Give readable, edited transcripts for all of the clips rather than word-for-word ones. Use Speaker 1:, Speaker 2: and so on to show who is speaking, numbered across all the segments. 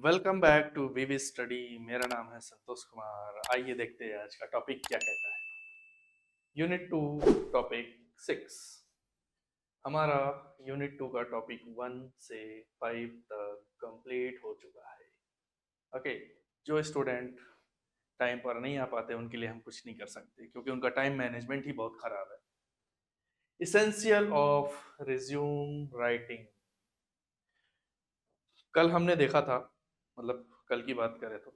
Speaker 1: Welcome back to VV study. मेरा नाम है संतोष कुमार। आइए देखते हैं आज का टॉपिक क्या कहता है। Unit 2 topic 6। हमारा यूनिट 2 का टॉपिक 1 से 5 तक कंप्लीट हो चुका है। ओके, जो स्टूडेंट टाइम पर नहीं आ पाते उनके लिए हम कुछ नहीं कर सकते क्योंकि उनका टाइम मैनेजमेंट ही बहुत खराब है। Essential of resume writing. कल हमने देखा था, मतलब कल की बात करें तो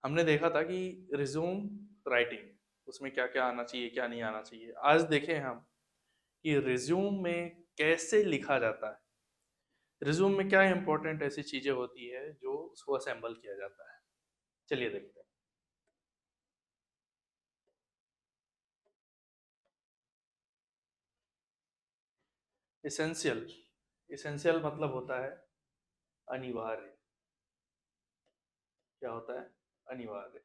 Speaker 1: हमने देखा था कि रिज्यूम राइटिंग उसमें क्या क्या आना चाहिए क्या नहीं आना चाहिए। आज देखें हम कि रिज्यूम में कैसे लिखा जाता है। रिज्यूम में क्या इंपॉर्टेंट ऐसी चीजें होती है जो उसको असेंबल किया जाता है। चलिए देखते हैं। इसेंशियल, इसेंशियल मतलब होता है अनिवार्य। क्या होता है? अनिवार्य।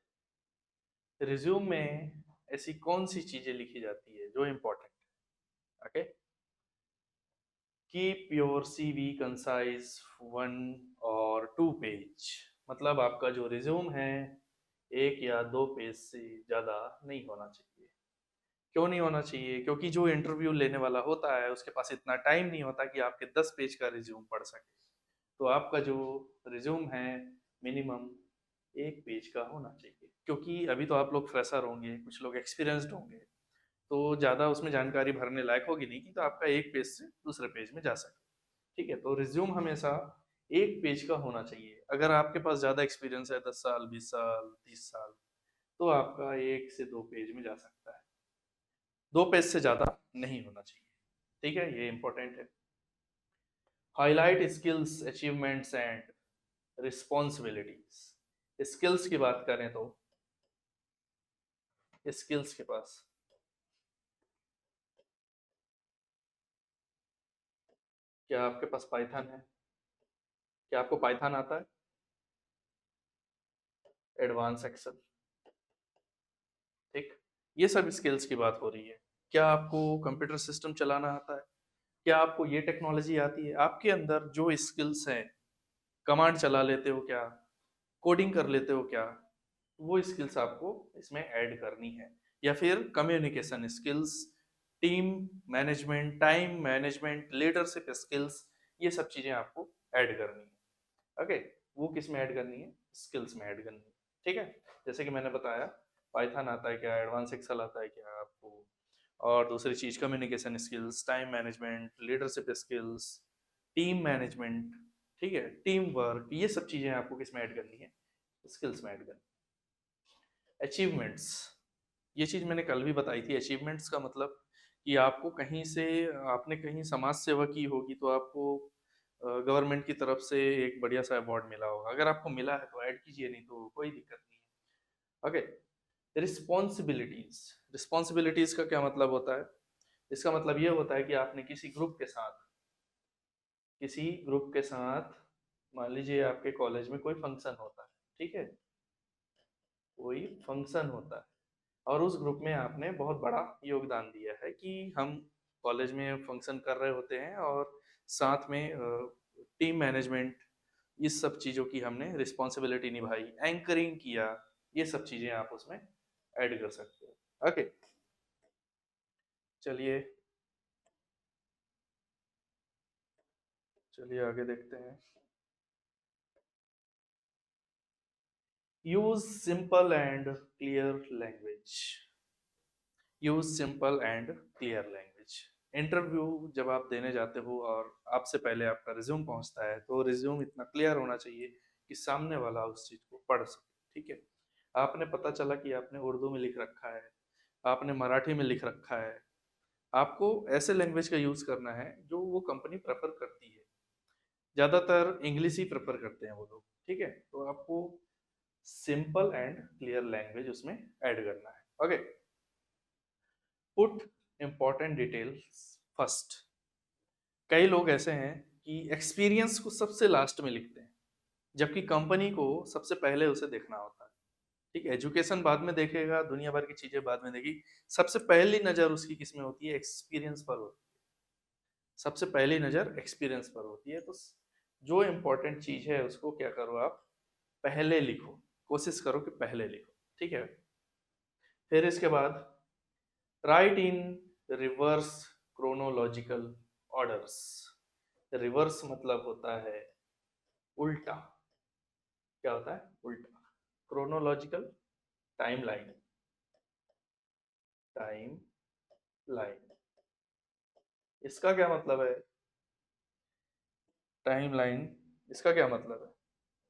Speaker 1: रिज्यूम में ऐसी कौन सी चीजें लिखी जाती है जो इंपॉर्टेंट है? Okay, keep your CV concise 1 और 2 पेज। मतलब आपका जो रिज्यूम है 1 या 2 पेज से ज़्यादा नहीं होना चाहिए। क्यों नहीं होना चाहिए? क्योंकि जो इंटरव्यू लेने वाला होता है उसके पास इतना टाइम नहीं होता कि आपके 10 पेज का रिज्यूम पढ़ सके। तो आपका जो रिज्यूम है मिनिमम 1 पेज का होना चाहिए, क्योंकि अभी तो आप लोग फ्रेशर होंगे, कुछ लोग एक्सपीरियंस्ड होंगे, तो ज़्यादा उसमें जानकारी भरने लायक होगी नहीं कि तो आपका 1 पेज से दूसरे पेज में जा सके। ठीक है, तो रिज्यूम हमेशा 1 पेज का होना चाहिए। अगर आपके पास ज़्यादा एक्सपीरियंस है, 10 साल, 20 साल, 30 साल, तो आपका 1 से 2 पेज में जा सकता है। 2 पेज से ज़्यादा नहीं होना चाहिए। ठीक है, ये इंपॉर्टेंट है। Highlight skills, achievements and responsibilities. Skills की बात करें तो स्किल्स के पास क्या आपके पास पाइथन है? क्या आपको पाइथन आता है? एडवांस एक्सेल, ठीक, ये सब स्किल्स की बात हो रही है। क्या आपको कंप्यूटर सिस्टम चलाना आता है? क्या आपको ये टेक्नोलॉजी आती है? आपके अंदर जो स्किल्स हैं, कमांड चला लेते हो क्या? कोडिंग कर लेते हो क्या? वो स्किल्स आपको इसमें ऐड करनी है। या फिर communication skills, team management, time management, leadership skills, ये सब चीज़ें आपको ऐड करनी है। ओके, वो किस में ऐड करनी है? स्किल्स में ऐड करनी है। ठीक है, जैसे कि मैंने बताया, पाइथन आता है क्या, एडवांस एक्सेल आता है क्या आपको, और दूसरी चीज़ communication skills, time management, leadership skills, team management, ठीक है, टीम वर्क, ये सब चीज़ें आपको किस में ऐड करनी है? स्किल्स में ऐड करनी है। अचीवमेंट्स, ये चीज़ मैंने कल भी बताई थी। अचीवमेंट्स का मतलब कि आपको कहीं से, आपने कहीं समाज सेवा की होगी तो आपको गवर्नमेंट की तरफ से एक बढ़िया सा अवार्ड मिला होगा। अगर आपको मिला है तो ऐड कीजिए, नहीं तो कोई दिक्कत नहीं है। Okay, responsibilities. रिस्पॉन्सिबिलिटीज का क्या मतलब होता है? इसका मतलब ये होता है कि आपने किसी ग्रुप के साथ मान लीजिए आपके कॉलेज में कोई फंक्शन होता है, ठीक है, कोई फंक्शन होता है, और उस ग्रुप में आपने बहुत बड़ा योगदान दिया है कि हम कॉलेज में फंक्शन कर रहे होते हैं और साथ में टीम मैनेजमेंट, इस सब चीज़ों की हमने रिस्पॉन्सिबिलिटी निभाई, एंकरिंग किया, ये सब चीज़ें आप उसमें ऐड कर सकते हो। ओके, चलिए चलिए आगे देखते हैं। Use simple and clear language. Use simple and clear language. Interview जब आप देने जाते हो और आपसे पहले आपका रिज्यूम पहुंचता है, तो रिज्यूम इतना क्लियर होना चाहिए कि सामने वाला उस चीज़ को पढ़ सके। ठीक है, आपने पता चला कि आपने उर्दू में लिख रखा है, आपने मराठी में लिख रखा है, आपको ऐसे लैंग्वेज का यूज़ करना है जो वो कंपनी प्रेफर करती है। ज़्यादातर इंग्लिश ही प्रेफर करते हैं वो लोग। ठीक है, तो आपको सिंपल एंड क्लियर लैंग्वेज उसमें ऐड करना है। Okay, put important details first. कई लोग ऐसे हैं कि एक्सपीरियंस को सबसे लास्ट में लिखते हैं, जबकि कंपनी को सबसे पहले उसे देखना होता है। ठीक है, एजुकेशन बाद में देखेगा, दुनिया भर की चीजें बाद में देखेगी, सबसे पहली नजर उसकी किस में होती है? एक्सपीरियंस पर होती है। सबसे पहली नजर एक्सपीरियंस पर होती है। तो जो इम्पोर्टेंट चीज है उसको क्या करो आप पहले लिखो, कोशिश करो कि पहले लिखो, ठीक है। फिर इसके बाद राइट इन रिवर्स क्रोनोलॉजिकल ऑर्डर्स। रिवर्स मतलब होता है उल्टा। क्या होता है? उल्टा। Chronological time line, time line इसका क्या मतलब है? टाइम लाइन इसका क्या मतलब है?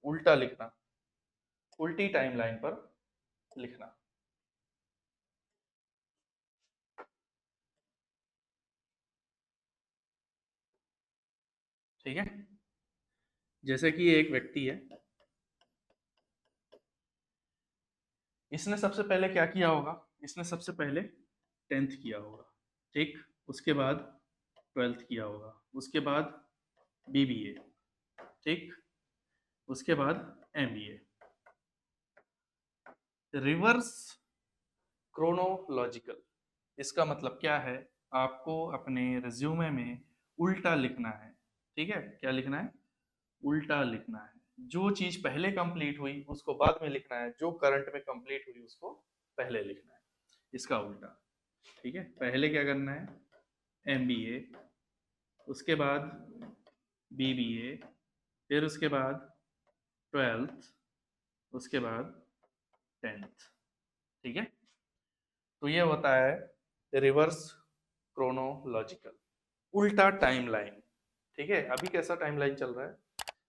Speaker 1: उल्टा लिखना, उल्टी टाइम लाइन पर लिखना। ठीक है। जैसे कि एक व्यक्ति है, इसने सबसे पहले क्या किया होगा? इसने सबसे पहले 10th किया होगा, ठीक। उसके बाद 12th किया होगा, उसके बाद बीबीए, ठीक। उसके बाद एमबीए। रिवर्स क्रोनोलॉजिकल इसका मतलब क्या है? आपको अपने रिज्यूमे में उल्टा लिखना है, ठीक है। क्या लिखना है? उल्टा लिखना है। जो चीज पहले कंप्लीट हुई उसको बाद में लिखना है, जो करंट में कंप्लीट हुई उसको पहले लिखना है, इसका उल्टा। ठीक है। पहले क्या करना है? एमबीए, उसके बाद बीबीए, फिर उसके बाद 12th, उसके बाद 10th। ठीक है। तो ये होता है रिवर्स क्रोनोलॉजिकल, उल्टा टाइमलाइन। ठीक है। अभी कैसा टाइमलाइन चल रहा है?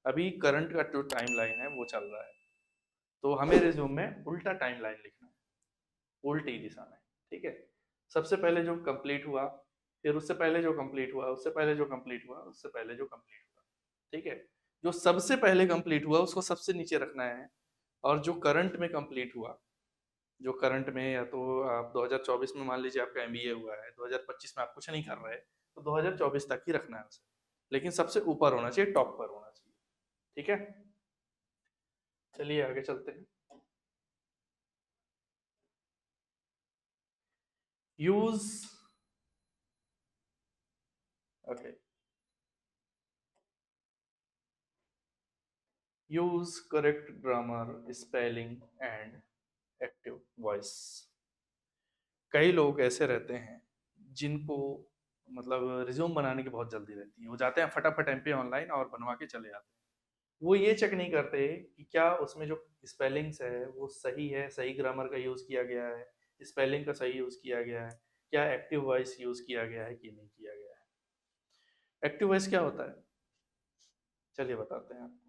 Speaker 1: अभी करंट का जो टाइमलाइन है वो चल रहा है, तो हमें रिज्यूम में उल्टा टाइमलाइन लिखना है, उल्टी दिशा में। ठीक है। सबसे पहले जो कंप्लीट हुआ, फिर उससे पहले जो कंप्लीट हुआ, उससे पहले जो कंप्लीट हुआ, उससे पहले जो कंप्लीट हुआ। ठीक है। जो सबसे पहले कंप्लीट हुआ उसको सबसे नीचे रखना है, और जो करंट में कंप्लीट हुआ, जो करंट में, या तो आप 2024 में मान लीजिए आपका एमबीए हुआ है, 2025 में आप कुछ नहीं कर रहे, तो 2024 तक ही रखना है उसे, लेकिन सबसे ऊपर होना चाहिए, टॉप पर होना चाहिए। ठीक है। चलिए आगे चलते हैं। Use, okay, use correct grammar, spelling and active voice. कई लोग ऐसे रहते हैं जिनको मतलब रिज्यूम बनाने की बहुत जल्दी रहती है, वो जाते हैं फटाफट एमपी ऑनलाइन और बनवा के चले आते हैं। वो ये चेक नहीं करते कि क्या उसमें जो स्पेलिंग्स है वो सही है, सही ग्रामर का यूज़ किया गया है, स्पेलिंग का सही यूज़ किया गया है, क्या एक्टिव वॉइस यूज़ किया गया है कि नहीं किया गया है। एक्टिव वॉइस क्या होता है? चलिए बताते हैं आपको।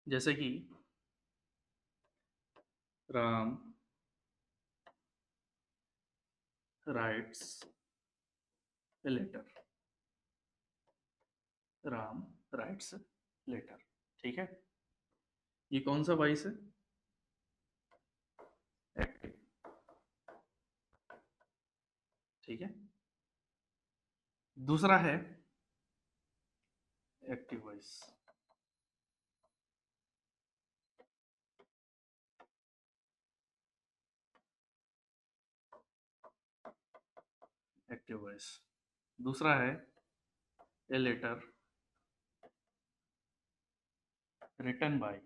Speaker 1: जैसे कि Ram writes a letter, Ram writes letter. ठीक है। ये कौन सा वॉइस है? एक्टिव। ठीक है। दूसरा है एक्टिव वॉइस। Active voice. दूसरा है a letter written by,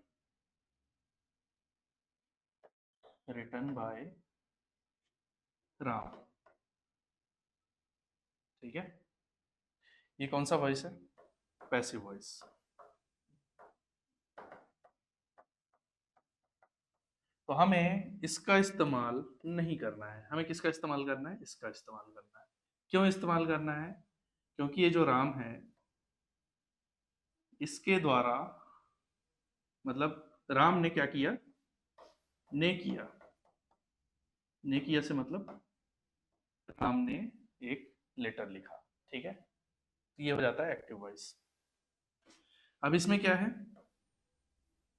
Speaker 1: written by Ram. ठीक है। ये कौन सा वॉइस है? Passive voice. तो हमें इसका इस्तेमाल नहीं करना है, हमें किसका इस्तेमाल करना है? इसका इस्तेमाल करना है। क्यों इस्तेमाल करना है? क्योंकि ये जो राम है, इसके द्वारा, मतलब राम ने क्या किया? ने किया। ने किया से मतलब राम ने एक लेटर लिखा। ठीक है। तो ये हो जाता है एक्टिव वॉइस। अब इसमें क्या है?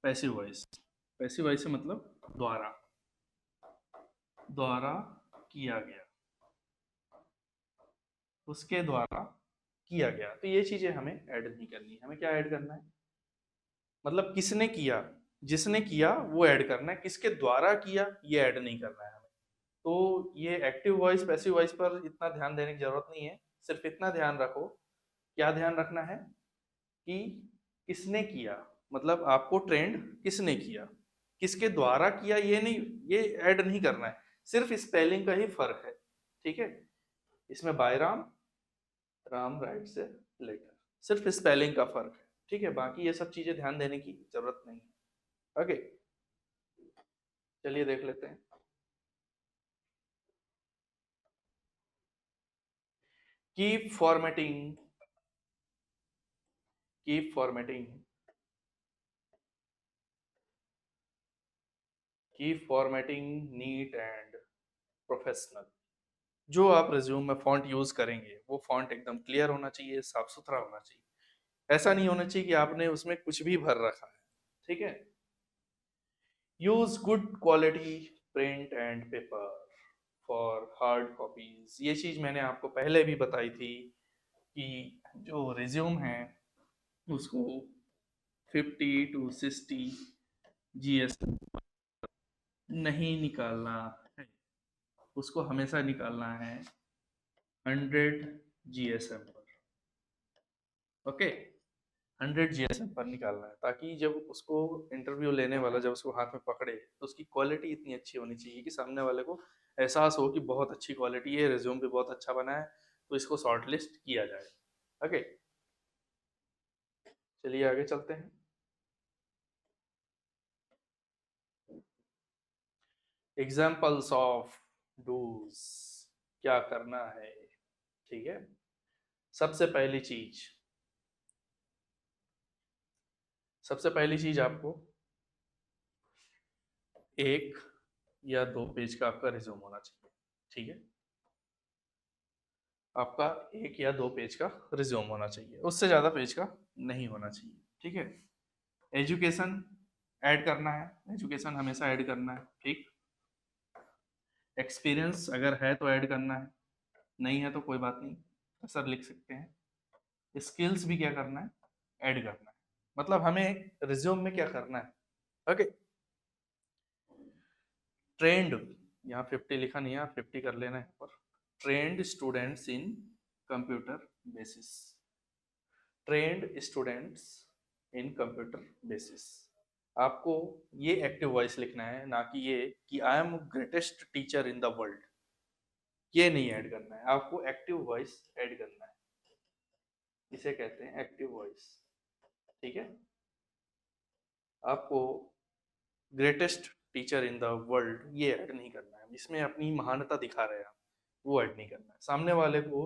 Speaker 1: Passive voice. पैसिव वॉइस से मतलब द्वारा, द्वारा किया गया, उसके द्वारा किया गया। तो ये चीजें हमें ऐड नहीं करनी है। हमें क्या ऐड करना है? मतलब किसने किया, जिसने किया वो ऐड करना है, किसके द्वारा किया ये ऐड नहीं करना है हमें। तो ये एक्टिव वॉइस पैसिव वॉइस पर इतना ध्यान देने की जरूरत नहीं है, सिर्फ इतना ध्यान रखो। क्या ध्यान रखना है कि किसने किया, मतलब आपको ट्रेंड किसने किया, किसके द्वारा किया ये नहीं, ये ऐड नहीं करना है, सिर्फ स्पेलिंग का ही फर्क है। ठीक है, इसमें बाय राम, राम राइट से लेटर, सिर्फ स्पेलिंग का फर्क है। ठीक है, बाकी ये सब चीजें ध्यान देने की जरूरत नहीं है। ओके, चलिए देख लेते हैं। Keep formatting, keep formatting, keep formatting neat and professional. जो आप रिज्यूम में फॉन्ट यूज करेंगे वो फॉन्ट एकदम क्लियर होना चाहिए, साफ सुथरा होना चाहिए। ऐसा नहीं होना चाहिए कि आपने उसमें कुछ भी भर रखा है। ठीक है, use good quality print and paper for hard copies. ये चीज मैंने आपको पहले भी बताई थी कि जो रिज्यूम है उसको 50 to 60 GS नहीं निकालना है, उसको हमेशा निकालना है 100 GSM पर। ओके, 100 GSM पर निकालना है, ताकि जब उसको इंटरव्यू लेने वाला जब उसको हाथ में पकड़े तो उसकी क्वालिटी इतनी अच्छी होनी चाहिए कि सामने वाले को एहसास हो कि बहुत अच्छी क्वालिटी है, रिज्यूम भी बहुत अच्छा बना है, तो इसको शॉर्टलिस्ट किया जाए। ओके, चलिए आगे चलते हैं। एग्जाम्पल्स ऑफ डूज, क्या करना है। ठीक है, सबसे पहली चीज, सबसे पहली चीज आपको एक या दो पेज का आपका रिज्यूम होना चाहिए। ठीक है, आपका एक या दो पेज का रिज्यूम होना चाहिए, उससे ज़्यादा पेज का नहीं होना चाहिए। ठीक है, एजुकेशन ऐड करना है, एजुकेशन हमेशा ऐड करना है। ठीक, एक्सपीरियंस अगर है तो ऐड करना है, नहीं है तो कोई बात नहीं, सर लिख सकते हैं। स्किल्स भी क्या करना है, ऐड करना है। मतलब हमें रिज्यूम में क्या करना है। ओके, ट्रेंड, यहाँ 50 लिखा नहीं है, 50 कर लेना है पर trend students in computer basis, trend students in computer basis. आपको ये एक्टिव वॉइस लिखना है, ना कि ये कि I am greatest teacher in the world, ये नहीं ऐड करना है, आपको एक्टिव वॉइस ऐड करना है। इसे कहते हैं एक्टिव वॉइस। ठीक है, आपको greatest teacher in the world ये ऐड नहीं करना है, जिसमें अपनी महानता दिखा रहे हैं आप, वो ऐड नहीं करना है। सामने वाले को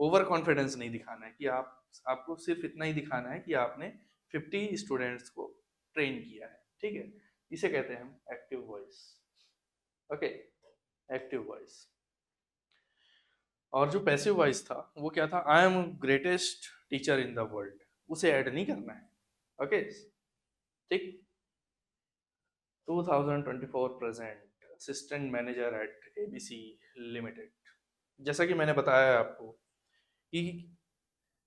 Speaker 1: ओवर कॉन्फिडेंस नहीं दिखाना है कि आपको सिर्फ इतना ही दिखाना है कि आपने 50 स्टूडेंट्स को ट्रेन किया है। ठीक है, इसे कहते हैं हम active voice. Okay, active voice. और जो पैसिव वॉइस था वो क्या था, आई am greatest teacher in the world, उसे ऐड नहीं करना है। ओके, ठीक। 2024 present assistant manager at ABC limited. जैसा कि मैंने बताया आपको कि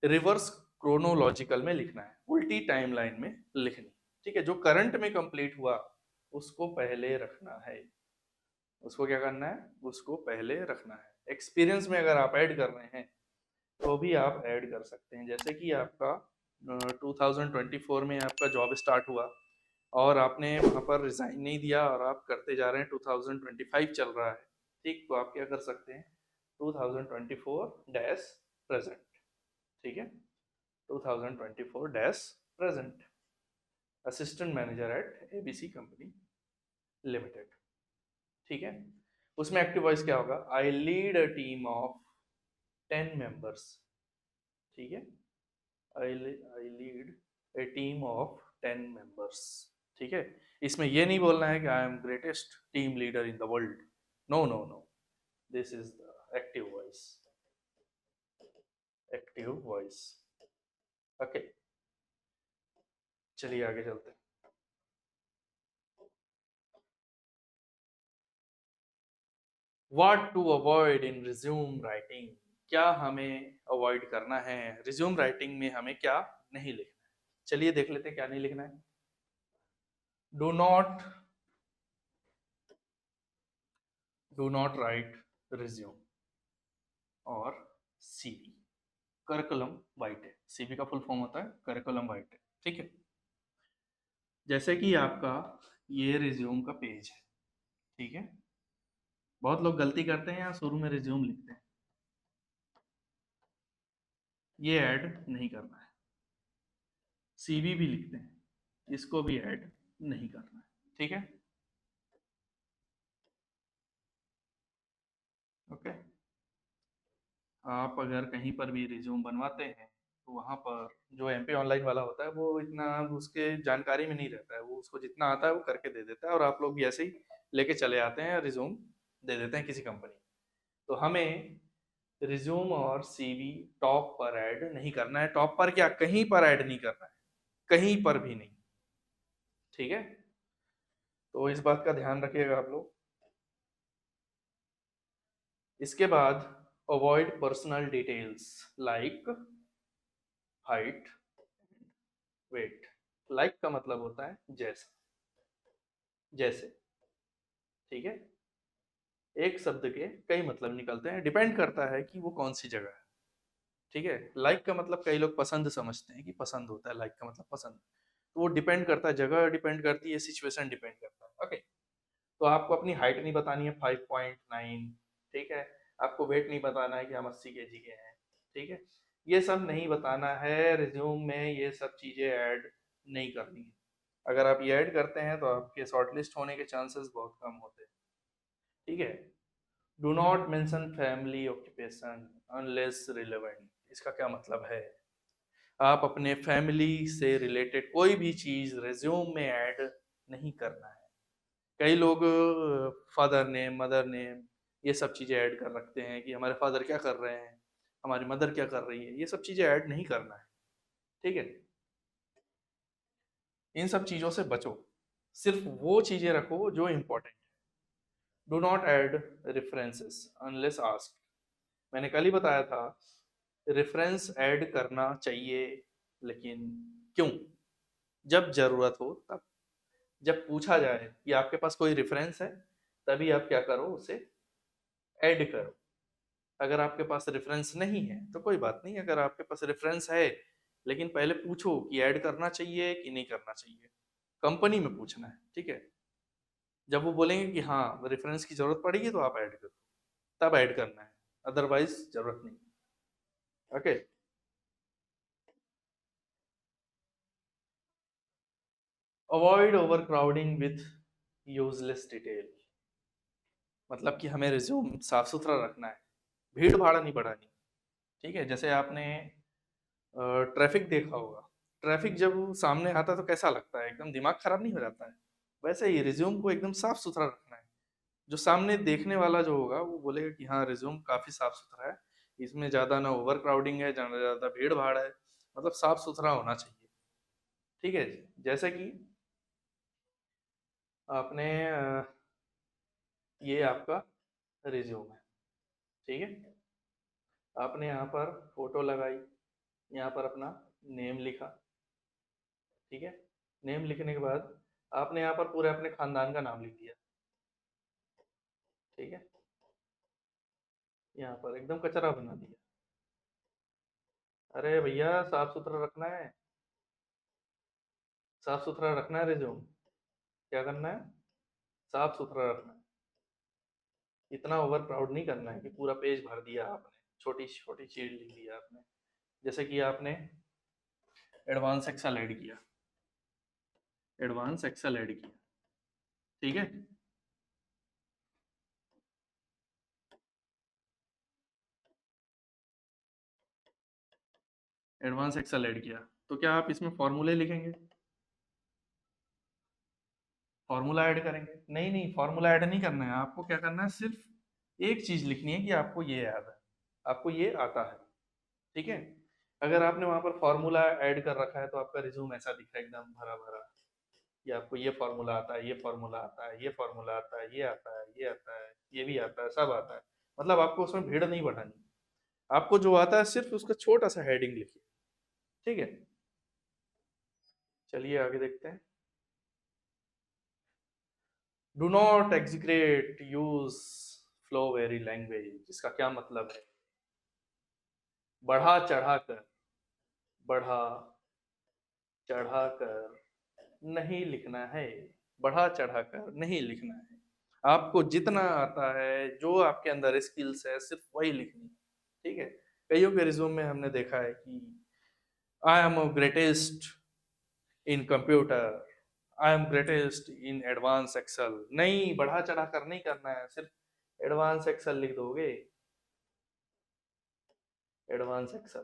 Speaker 1: रिवर्स क्रोनोलॉजिकल में लिखना है, उल्टी टाइमलाइन में लिखनी। ठीक है, जो करंट में कंप्लीट हुआ उसको पहले रखना है, उसको क्या करना है, उसको पहले रखना है। एक्सपीरियंस में अगर आप ऐड कर रहे हैं तो भी आप ऐड कर सकते हैं, जैसे कि आपका 2024 में आपका जॉब स्टार्ट हुआ और आपने वहाँ पर रिजाइन नहीं दिया और आप करते जा रहे हैं, 2025 चल रहा है। ठीक, तो आप क्या कर सकते हैं, 2024 डैश प्रेजेंट। ठीक है, 2024 dash present assistant manager at ABC company limited. ठीक है, उसमें एक्टिव वॉइस क्या होगा, I lead a team of 10 members. ठीक है, I lead a team of 10 members. ठीक है, इसमें ये नहीं बोलना है कि I am greatest team leader in the world, no no no, this is the active voice, active voice. Okay, चलिए आगे चलते हैं। What to avoid in resume writing, क्या हमें अवॉइड करना है रिज्यूम राइटिंग में, हमें क्या नहीं लिखना है। चलिए देख लेते हैं क्या नहीं लिखना है। डू नॉट राइट रिज्यूम और सीवी करिकुलम वाइटे। सीवी का फुल फॉर्म होता है करिकुलम वाइटे। ठीक है, जैसे कि आपका ये रिज्यूम का पेज है। ठीक है, बहुत लोग गलती करते हैं यहाँ शुरू में रिज्यूम लिखते हैं, ये ऐड नहीं करना है। सीवी भी लिखते हैं, इसको भी ऐड नहीं करना है। ठीक है, ओके। आप अगर कहीं पर भी रिज्यूम बनवाते हैं तो वहाँ पर जो एमपी ऑनलाइन वाला होता है वो इतना उसके जानकारी में नहीं रहता है, वो उसको जितना आता है वो करके दे देता है और आप लोग भी ऐसे ही लेके चले आते हैं, रिज्यूम दे देते हैं किसी कंपनी। तो हमें रिज्यूम और सीवी टॉप पर ऐड नहीं करना है। टॉप पर क्या, कहीं पर ऐड नहीं करना है, कहीं पर भी नहीं। ठीक है, तो इस बात का ध्यान रखिएगा आप लोग। इसके बाद avoid personal details like height, weight. Like का मतलब होता है जैसे, जैसे। ठीक है, एक शब्द के कई मतलब निकलते हैं, डिपेंड करता है कि वो कौन सी जगह है। ठीक है, लाइक का मतलब कई लोग पसंद समझते हैं कि पसंद होता है, लाइक का मतलब पसंद। तो वो डिपेंड करता है, जगह डिपेंड करती है, सिचुएशन डिपेंड करता है। ओके, तो आपको अपनी हाइट नहीं बतानी है 5.9। ठीक है, आपको वेट नहीं बताना है कि हम 80 kg के हैं। ठीक है, ये सब नहीं बताना है रिज्यूम में, ये सब चीज़ें ऐड नहीं करनी है। अगर आप ये ऐड करते हैं तो आपके शॉर्टलिस्ट होने के चांसेस बहुत कम होते हैं। ठीक है, do not mention family occupation unless relevant. इसका क्या मतलब है, आप अपने फैमिली से रिलेटेड कोई भी चीज़ रिज्यूम में ऐड नहीं करना है। कई लोग फादर नेम, मदर नेम, ये सब चीज़ें ऐड कर रखते हैं कि हमारे फादर क्या कर रहे हैं, हमारी मदर क्या कर रही है। ये सब चीज़ें ऐड नहीं करना है। ठीक है, इन सब चीज़ों से बचो, सिर्फ वो चीज़ें रखो जो इम्पोर्टेंट है। Do not add references unless asked. मैंने कल ही बताया था, रेफरेंस ऐड करना चाहिए, लेकिन क्यों, जब जरूरत हो तब, जब पूछा जाए कि आपके पास कोई रेफरेंस है, तभी आप क्या करो, उसे ऐड करो। अगर आपके पास रेफरेंस नहीं है तो कोई बात नहीं, अगर आपके पास रेफरेंस है लेकिन पहले पूछो कि ऐड करना चाहिए कि नहीं करना चाहिए। कंपनी में पूछना है। ठीक है, जब वो बोलेंगे कि हाँ रेफरेंस की जरूरत पड़ेगी तो आप ऐड करो, तब ऐड करना है, अदरवाइज जरूरत नहीं। Okay, avoid over crowding with useless detail. मतलब कि हमें रिज्यूम साफ सुथरा रखना है, भीड़ भाड़ नहीं बढ़ानी। ठीक है, जैसे आपने ट्रैफिक देखा होगा, ट्रैफिक जब सामने आता है तो कैसा लगता है, एकदम दिमाग खराब नहीं हो जाता है। वैसे ही रिज्यूम को एकदम साफ सुथरा रखना है। जो सामने देखने वाला जो होगा वो बोलेगा कि हाँ रिज्यूम काफी साफ सुथरा है, इसमें ज्यादा ना ओवर क्राउडिंग है, ज्यादा भीड़ भाड़ है, मतलब साफ सुथरा होना चाहिए। ठीक है, जैसे कि आपने ये आपका रिज्यूम है। ठीक है, आपने यहाँ पर फोटो लगाई, यहाँ पर अपना नेम लिखा। ठीक है, नेम लिखने के बाद आपने यहाँ पर पूरे अपने खानदान का नाम लिख दिया। ठीक है, यहाँ पर एकदम कचरा बना दिया। अरे भैया साफ सुथरा रखना है, साफ सुथरा रखना है रिज्यूम। क्या करना है, साफ सुथरा रखना है। इतना ओवर प्राउड नहीं करना है कि पूरा पेज भर दिया आपने, छोटी छोटी चीज लिख दिया आपने। जैसे कि आपने एडवांस एक्सेल ऐड किया, एडवांस एक्सेल ऐड किया। ठीक है, एडवांस एक्सेल ऐड किया, तो क्या आप इसमें फॉर्मूले लिखेंगे, फॉर्मूला ऐड करेंगे? नहीं नहीं, फॉर्मूला ऐड नहीं करना है आपको। क्या करना है, सिर्फ एक चीज लिखनी है कि आपको ये याद है, आपको ये आता है। ठीक है, अगर आपने वहां पर फॉर्मूला ऐड कर रखा है तो आपका रिज्यूम ऐसा दिख रहा है एकदम भरा भरा, कि आपको ये फॉर्मूला आता है, ये फॉर्मूला आता है, ये फॉर्मूला आता है, ये आता है, ये आता है, ये भी आता है, सब आता है। मतलब आपको उसमें भीड़ नहीं बढ़ानी, आपको जो आता है सिर्फ उसका छोटा सा हेडिंग लिखिए। ठीक है, चलिए आगे देखते हैं। Do not एग्जीक्रेट use flow very language, इसका क्या मतलब है? बढ़ा चढ़ा कर, बढ़ा चढ़ा कर नहीं लिखना है, बढ़ा चढ़ा कर नहीं लिखना है। आपको जितना आता है, जो आपके अंदर स्किल्स है, सिर्फ वही लिखनी है। ठीक है। कईयों के रिज्यूम में हमने देखा है कि I am greatest in computer, I am greatest in advance excel. नहीं, बढ़ा चढ़ा कर नहीं करना है, सिर्फ एडवांस एक्सेल लिख दोगे, एडवांस एक्सेल।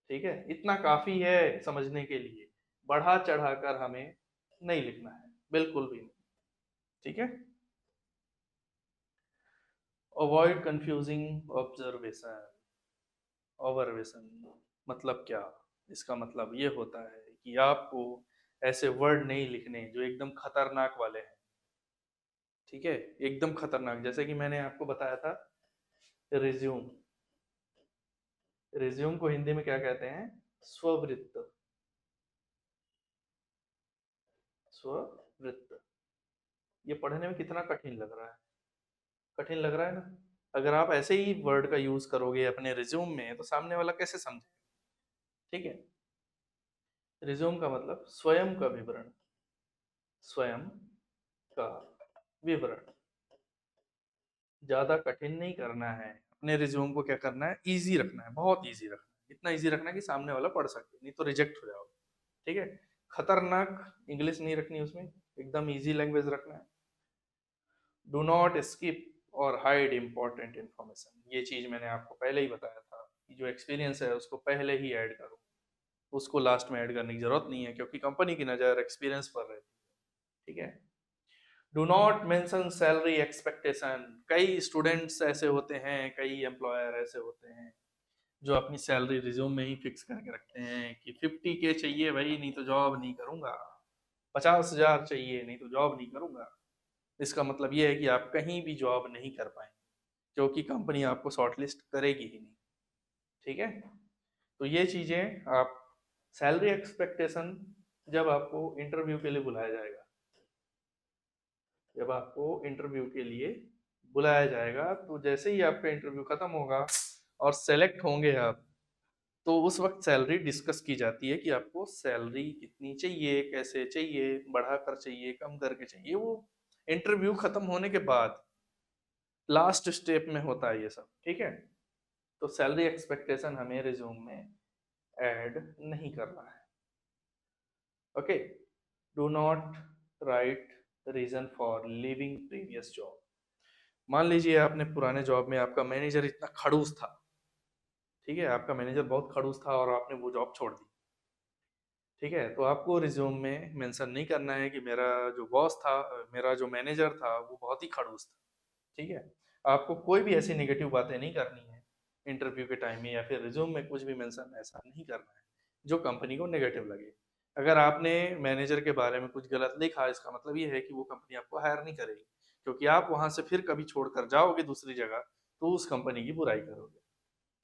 Speaker 1: ठीक है, इतना काफी है समझने के लिए। बढ़ा चढ़ा कर हमें नहीं लिखना है, बिल्कुल भी नहीं। ठीक है। अवॉइड कंफ्यूजिंग ऑब्जर्वेशन, ऑब्जर्वेशन मतलब क्या? इसका मतलब ये होता है कि आपको ऐसे वर्ड नहीं लिखने जो एकदम खतरनाक वाले हैं। ठीक है, एकदम खतरनाक, जैसे कि मैंने आपको बताया था रिज्यूम। रिज्यूम को हिंदी में क्या कहते हैं? स्ववृत्त, स्ववृत्त। ये पढ़ने में कितना कठिन लग रहा है, कठिन लग रहा है ना? अगर आप ऐसे ही वर्ड का यूज करोगे अपने रिज्यूम में तो सामने वाला कैसे समझे? ठीक है। रिज्यूम का मतलब स्वयं का विवरण, स्वयं का विवरण। ज्यादा कठिन नहीं करना है, अपने रिज्यूम को क्या करना है, इजी रखना है, बहुत इजी रखना है, इतना इजी रखना है कि सामने वाला पढ़ सके, नहीं तो रिजेक्ट हो जाओगे। ठीक है। खतरनाक इंग्लिश नहीं रखनी उसमें, एकदम इजी लैंग्वेज रखना है। डू नॉट स्किप और हाइड इंपॉर्टेंट इंफॉर्मेशन, ये चीज मैंने आपको पहले ही बताया था कि जो एक्सपीरियंस है उसको पहले ही ऐड करो, उसको लास्ट में ऐड करने की जरूरत नहीं है, क्योंकि कंपनी की नज़र एक्सपीरियंस पर रहती है। ठीक है। Do not mention salary expectation. कई स्टूडेंट्स ऐसे होते हैं, कई एम्प्लॉयर ऐसे होते हैं जो अपनी सैलरी रिज्यूम में ही फिक्स करके रखते हैं कि 50K चाहिए भाई, नहीं तो जॉब नहीं करूंगा, 50,000 चाहिए नहीं तो जॉब नहीं करूंगा। इसका मतलब ये है कि आप कहीं भी जॉब नहीं कर पाएंगे, क्योंकि कंपनी आपको शॉर्टलिस्ट करेगी ही नहीं। ठीक है। तो ये चीजें आप, सैलरी एक्सपेक्टेशन, जब आपको इंटरव्यू के लिए बुलाया जाएगा, जब आपको इंटरव्यू के लिए बुलाया जाएगा, तो जैसे ही आपका इंटरव्यू खत्म होगा और सेलेक्ट होंगे आप, तो उस वक्त सैलरी डिस्कस की जाती है कि आपको सैलरी कितनी चाहिए, कैसे चाहिए, बढ़ाकर चाहिए, कम करके चाहिए। वो इंटरव्यू खत्म होने के बाद लास्ट स्टेप में होता है ये सब। ठीक है। तो सैलरी एक्सपेक्टेशन हमें रिज्यूम में ऐड नहीं करना है। Okay. Do not write reason for living previous job. मान लीजिए आपने पुराने जॉब में, आपका मैनेजर इतना खड़ूस था, ठीक है, आपका मैनेजर बहुत खड़ूस था और आपने वो जॉब छोड़ दी। ठीक है। तो आपको रिज्यूम में मेंशन नहीं करना है कि मेरा जो बॉस था, मेरा जो मैनेजर था वो बहुत ही खड़ूस था। ठीक है। आपको कोई भी ऐसी नेगेटिव बातें नहीं करनी है इंटरव्यू के टाइम में, या फिर रिज्यूम में कुछ भी मेंशन ऐसा नहीं करना है जो कंपनी को नेगेटिव लगे। अगर आपने मैनेजर के बारे में कुछ गलत लिखा, इसका मतलब ये है कि वो कंपनी आपको हायर नहीं करेगी, क्योंकि आप वहां से फिर कभी छोड़कर जाओगे दूसरी जगह तो उस कंपनी की बुराई करोगे।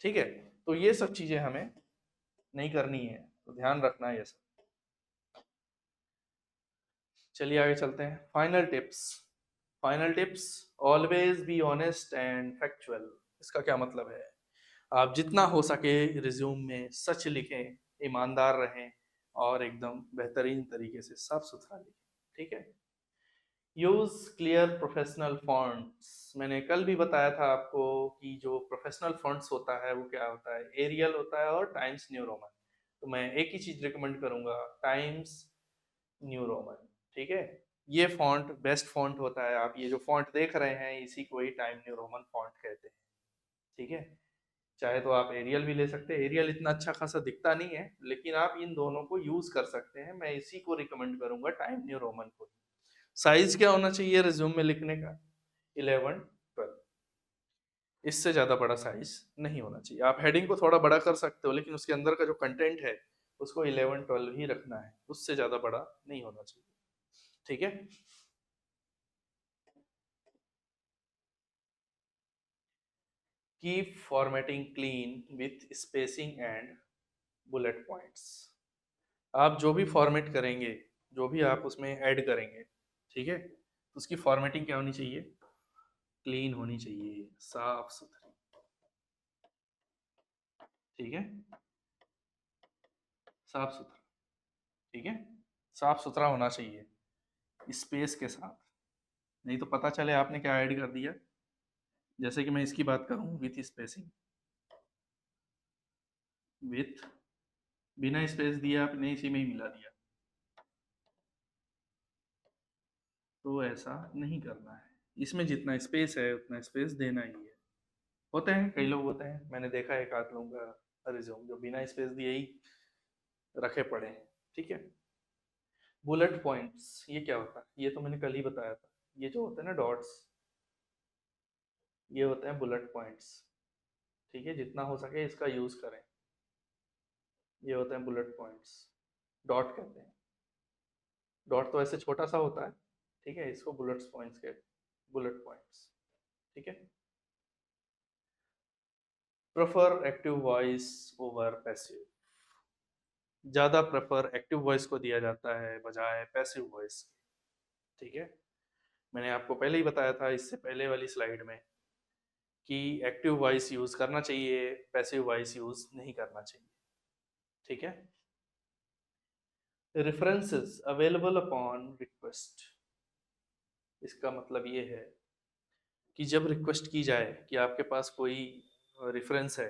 Speaker 1: ठीक है। तो ये सब चीजें हमें नहीं करनी है, तो ध्यान रखना है ये सब। चलिए आगे चलते हैं। Final tips, final tips, always be honest and factual. इसका क्या मतलब है? आप जितना हो सके रिज्यूम में सच लिखें, ईमानदार रहें और एकदम बेहतरीन तरीके से साफ सुथरा लिखें। ठीक है। Use clear professional fonts. मैंने कल भी बताया था आपको कि जो प्रोफेशनल फॉन्ट्स होता है वो क्या होता है, एरियल होता है और टाइम्स न्यू रोमन। तो मैं एक ही चीज रिकमेंड करूंगा, टाइम्स न्यू रोमन। ठीक है। ये फॉन्ट बेस्ट फॉन्ट होता है। आप ये जो फॉन्ट देख रहे हैं इसी को ही टाइम न्यू रोमन फॉन्ट कहते हैं। ठीक है। चाहे तो आप एरियल भी ले सकते हैं, एरियल इतना अच्छा खासा दिखता नहीं है, लेकिन आप इन दोनों को यूज कर सकते हैं। मैं इसी को रिकमेंड करूंगा, टाइम न्यू रोमन को। साइज क्या होना चाहिए रिज्यूम में लिखने का? 11-12, इससे ज्यादा बड़ा साइज नहीं होना चाहिए। आप हेडिंग को थोड़ा बड़ा कर सकते हो, लेकिन उसके अंदर का जो कंटेंट है उसको 11-12 ही रखना है, उससे ज्यादा बड़ा नहीं होना चाहिए। ठीक है। Keep formatting clean with spacing and bullet points. आप जो भी फॉर्मेट करेंगे, जो भी आप उसमें ऐड करेंगे, ठीक है, तो उसकी फॉर्मेटिंग क्या होनी चाहिए? क्लीन होनी चाहिए, साफ सुथरी। ठीक है, साफ सुथरा। ठीक है, साफ सुथरा होना चाहिए स्पेस के साथ। नहीं तो पता चले आपने क्या ऐड कर दिया। जैसे कि मैं इसकी बात करूं, विथ स्पेसिंग, विथ, बिना स्पेस दिए आपने इसी में ही मिला दिया, तो ऐसा नहीं करना है। इसमें जितना स्पेस है उतना स्पेस देना ही है। होते हैं कई लोग, होते हैं, मैंने देखा है एक आध लोगों का रिज्यूम जो बिना स्पेस दिए ही रखे पड़े हैं। ठीक है, बुलेट पॉइंट्स ये क्या होता है? ये तो मैंने कल ही बताया था। ये जो होते हैं ना डॉट्स, ये होते हैं बुलेट पॉइंट्स। ठीक है, जितना हो सके इसका यूज करें। ये होते हैं बुलेट पॉइंट्स, डॉट कहते हैं। डॉट तो ऐसे छोटा सा होता है, ठीक है, इसको बुलेट पॉइंट्स कहते हैं, बुलेट पॉइंट्स। ठीक है, prefer active voice over passive. ज़्यादा प्रेफर एक्टिव वॉइस को दिया जाता है बजाय पैसिव वॉइस के। ठीक है, मैंने आपको पहले ही बताया था इससे पहले वाली स्लाइड में कि एक्टिव वॉइस यूज़ करना चाहिए, पैसिव वॉइस यूज़ नहीं करना चाहिए। ठीक है, रेफरेंसेस अवेलेबल अपॉन रिक्वेस्ट। इसका मतलब ये है कि जब रिक्वेस्ट की जाए कि आपके पास कोई रेफरेंस है,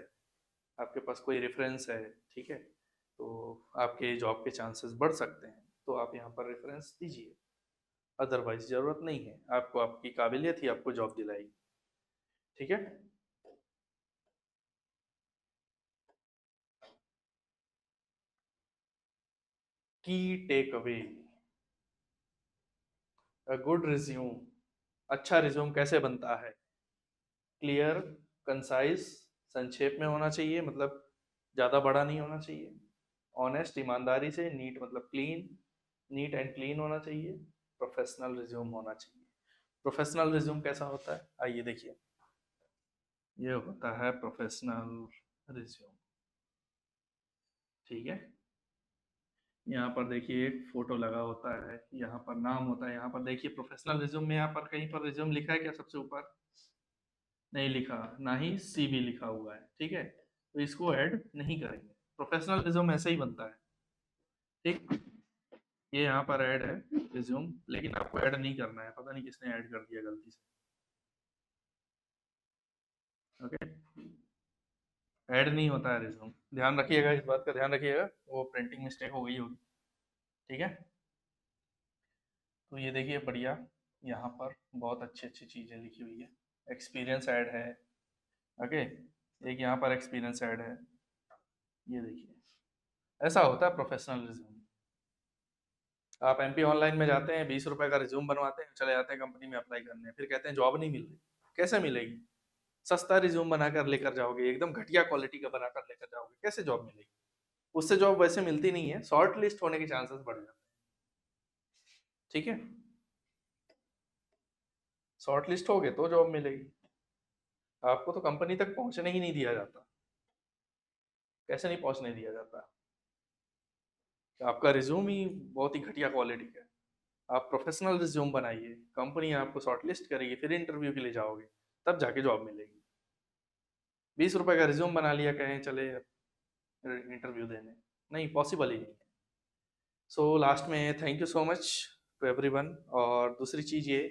Speaker 1: आपके पास कोई रेफरेंस है, ठीक है, तो आपके जॉब के चांसेस बढ़ सकते हैं, तो आप यहाँ पर रेफरेंस दीजिए। अदरवाइज ज़रूरत नहीं है, आपको आपकी काबिलियत ही आपको जॉब दिलाएगी। ठीक है, key takeaway, a good resume. अच्छा रिज्यूम कैसे बनता है? क्लियर, कंसाइज, संक्षेप में होना चाहिए, मतलब ज़्यादा बड़ा नहीं होना चाहिए। ऑनेस्ट, ईमानदारी से। नीट मतलब क्लीन, नीट एंड क्लीन होना चाहिए। प्रोफेशनल रिज्यूम होना चाहिए। प्रोफेशनल रिज्यूम कैसा होता है, आइए देखिए। ये होता है प्रोफेशनल रिज्यूम। ठीक है, यहाँ पर देखिए एक फोटो लगा होता है, यहाँ पर नाम होता है, यहाँ पर देखिए प्रोफेशनल रिज्यूम में यहाँ पर कहीं पर रिज्यूम लिखा है क्या? सबसे ऊपर नहीं लिखा, ना ही सीवी लिखा हुआ है। ठीक है, तो इसको ऐड नहीं करेंगे। प्रोफेशनल रिज्यूम ऐसे ही बनता है। ठीक, ये यहाँ पर ऐड है रिज्यूम, लेकिन आपको ऐड नहीं करना है, पता नहीं किसने ऐड कर दिया गलती से। ओके, ऐड नहीं होता है रिज्यूम, ध्यान रखिएगा, इस बात का ध्यान रखिएगा, वो प्रिंटिंग मिस्टेक हो गई होगी। ठीक है, तो ये देखिए बढ़िया, यहाँ पर बहुत अच्छी अच्छी चीज़ें लिखी हुई है। एक्सपीरियंस ऐड है। ओके, एक यहाँ पर एक्सपीरियंस ऐड है। ये देखिए, ऐसा होता है प्रोफेशनल रिज्यूम। आप एमपी ऑनलाइन में जाते हैं, 20 रुपए का रिज्यूम बनवाते हैं, चले जाते हैं कंपनी में अप्लाई करने, फिर कहते हैं जॉब नहीं मिल रही। कैसे मिलेगी? सस्ता रिज्यूम बनाकर लेकर जाओगे, एकदम घटिया क्वालिटी का बनाकर लेकर जाओगे, कैसे जॉब मिलेगी? उससे जॉब वैसे मिलती नहीं है, शॉर्ट लिस्ट होने के चांसेस बढ़ जाते हैं। ठीक है, शॉर्ट लिस्ट हो गए तो जॉब मिलेगी। आपको तो कंपनी तक पहुंचने ही नहीं दिया जाता। कैसे नहीं पहुंचने दिया जाता? आपका रिज्यूम ही बहुत ही घटिया क्वालिटी का है। आप प्रोफेशनल रिज्यूम बनाइए, कंपनी आपको शॉर्टलिस्ट करेगी, फिर इंटरव्यू के लिए जाओगे, तब जाके जॉब मिलेगी। 20 रुपए का रिज्यूम बना लिया, कहें चले इंटरव्यू देने, नहीं, पॉसिबल ही नहीं है। सो लास्ट में thank you so much to everyone. और दूसरी चीज़ ये